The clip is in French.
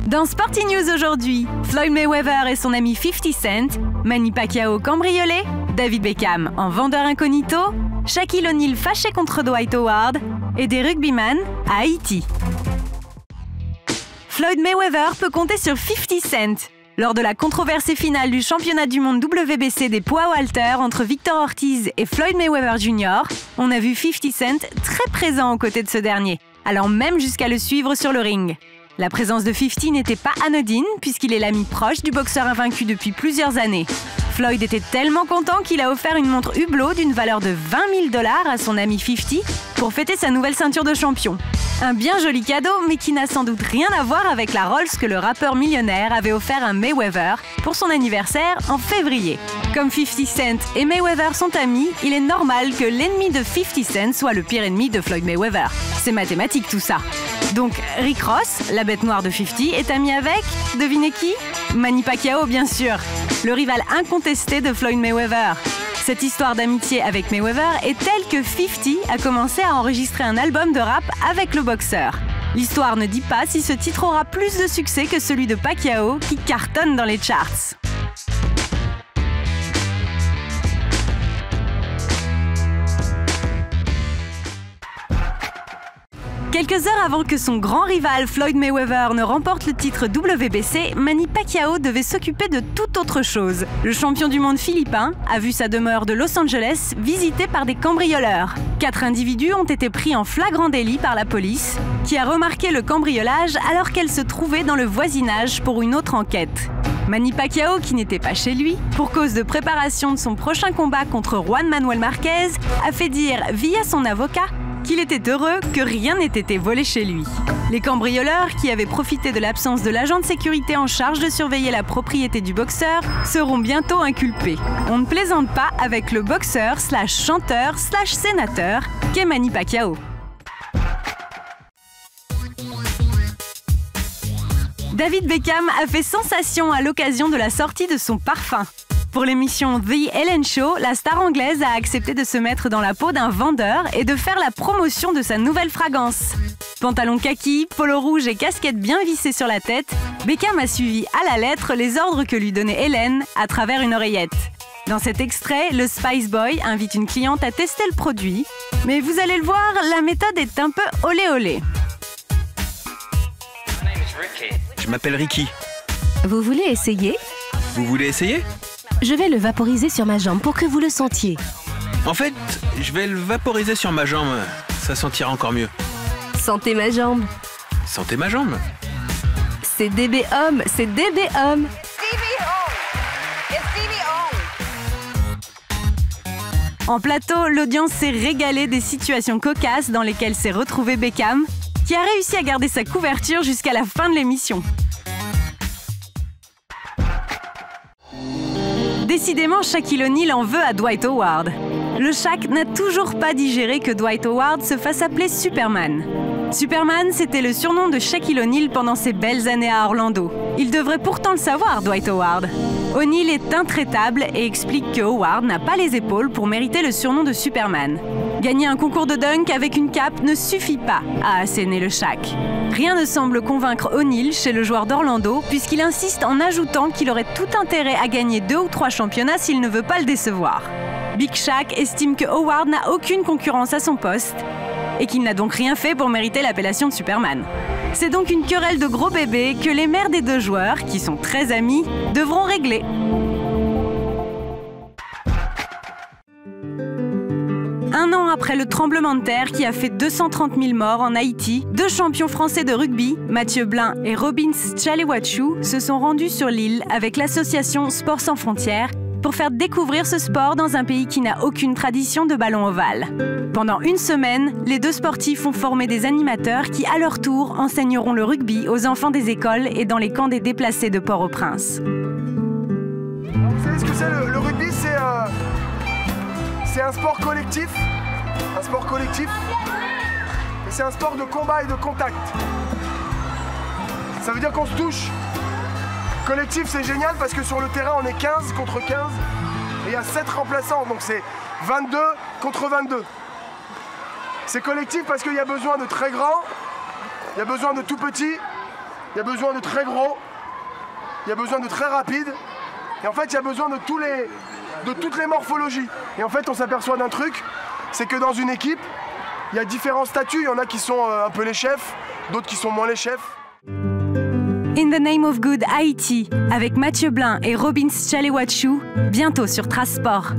Dans Sporty News aujourd'hui, Floyd Mayweather et son ami 50 Cent, Manny Pacquiao cambriolé, David Beckham en vendeur incognito, Shaquille O'Neal fâché contre Dwight Howard et des rugbyman à Haïti. Floyd Mayweather peut compter sur 50 Cent. Lors de la controversée finale du championnat du monde WBC des poids welter entre Victor Ortiz et Floyd Mayweather Jr., on a vu 50 Cent très présent aux côtés de ce dernier, allant même jusqu'à le suivre sur le ring. La présence de 50 n'était pas anodine puisqu'il est l'ami proche du boxeur invaincu depuis plusieurs années. Floyd était tellement content qu'il a offert une montre Hublot d'une valeur de 20 000 $ à son ami 50 pour fêter sa nouvelle ceinture de champion. Un bien joli cadeau, mais qui n'a sans doute rien à voir avec la Rolls que le rappeur millionnaire avait offert à Mayweather pour son anniversaire en février. Comme 50 Cent et Mayweather sont amis, il est normal que l'ennemi de 50 Cent soit le pire ennemi de Floyd Mayweather. C'est mathématique tout ça. Donc Rick Ross, la bête noire de 50, est ami avec, devinez qui? Manny Pacquiao bien sûr, le rival incontesté de Floyd Mayweather. Cette histoire d'amitié avec Mayweather est telle que 50 a commencé à enregistrer un album de rap avec le boxeur. L'histoire ne dit pas si ce titre aura plus de succès que celui de Pacquiao qui cartonne dans les charts. Quelques heures avant que son grand rival Floyd Mayweather ne remporte le titre WBC, Manny Pacquiao devait s'occuper de toute autre chose. Le champion du monde philippin a vu sa demeure de Los Angeles visitée par des cambrioleurs. 4 individus ont été pris en flagrant délit par la police, qui a remarqué le cambriolage alors qu'elle se trouvait dans le voisinage pour une autre enquête. Manny Pacquiao, qui n'était pas chez lui, pour cause de préparation de son prochain combat contre Juan Manuel Marquez, a fait dire via son avocat qu'il était heureux que rien n'ait été volé chez lui. Les cambrioleurs, qui avaient profité de l'absence de l'agent de sécurité en charge de surveiller la propriété du boxeur, seront bientôt inculpés. On ne plaisante pas avec le boxeur slash chanteur slash sénateur qu'est Manny Pacquiao. David Beckham a fait sensation à l'occasion de la sortie de son parfum. Pour l'émission The Ellen Show, la star anglaise a accepté de se mettre dans la peau d'un vendeur et de faire la promotion de sa nouvelle fragrance. Pantalon kaki, polo rouge et casquette bien vissée sur la tête, Beckham a suivi à la lettre les ordres que lui donnait Hélène à travers une oreillette. Dans cet extrait, le Spice Boy invite une cliente à tester le produit, mais vous allez le voir, la méthode est un peu olé olé. Je m'appelle Ricky. Vous voulez essayer? Vous voulez essayer? Je vais le vaporiser sur ma jambe pour que vous le sentiez. En fait, je vais le vaporiser sur ma jambe. Ça sentira encore mieux. Sentez ma jambe. Sentez ma jambe. C'est DB Homme, c'est DB Homme. En plateau, l'audience s'est régalée des situations cocasses dans lesquelles s'est retrouvé Beckham, qui a réussi à garder sa couverture jusqu'à la fin de l'émission. Décidément, Shaquille O'Neal en veut à Dwight Howard. Le Shaq n'a toujours pas digéré que Dwight Howard se fasse appeler Superman. Superman, c'était le surnom de Shaquille O'Neal pendant ses belles années à Orlando. Il devrait pourtant le savoir, Dwight Howard. O'Neal est intraitable et explique que Howard n'a pas les épaules pour mériter le surnom de Superman. Gagner un concours de dunk avec une cape ne suffit pas, a asséné le Shaq. Rien ne semble convaincre O'Neal chez le joueur d'Orlando, puisqu'il insiste en ajoutant qu'il aurait tout intérêt à gagner 2 ou 3 championnats s'il ne veut pas le décevoir. Big Shaq estime que Howard n'a aucune concurrence à son poste et qu'il n'a donc rien fait pour mériter l'appellation de Superman. C'est donc une querelle de gros bébés que les mères des 2 joueurs, qui sont très amis, devront régler. Un an après le tremblement de terre qui a fait 230 000 morts en Haïti, 2 champions français de rugby, Mathieu Blin et Robins Tchalewachu, se sont rendus sur l'île avec l'association Sport Sans Frontières pour faire découvrir ce sport dans un pays qui n'a aucune tradition de ballon ovale. Pendant une semaine, les 2 sportifs ont formé des animateurs qui, à leur tour, enseigneront le rugby aux enfants des écoles et dans les camps des déplacés de Port-au-Prince. Vous savez ce que c'est le rugby? C'est un sport collectif. Un sport collectif. Et c'est un sport de combat et de contact. Ça veut dire qu'on se touche. Collectif, c'est génial parce que sur le terrain, on est 15 contre 15. Et il y a 7 remplaçants, donc c'est 22 contre 22. C'est collectif parce qu'il y a besoin de très grands, il y a besoin de tout petits, il y a besoin de très gros, il y a besoin de très rapide, et en fait il y a besoin de toutes les morphologies. Et en fait on s'aperçoit d'un truc, c'est que dans une équipe, il y a différents statuts, il y en a qui sont un peu les chefs, d'autres qui sont moins les chefs. In the Name of Good Haïti, avec Mathieu Blin et Robin Tchalewachu, bientôt sur Trace Sport.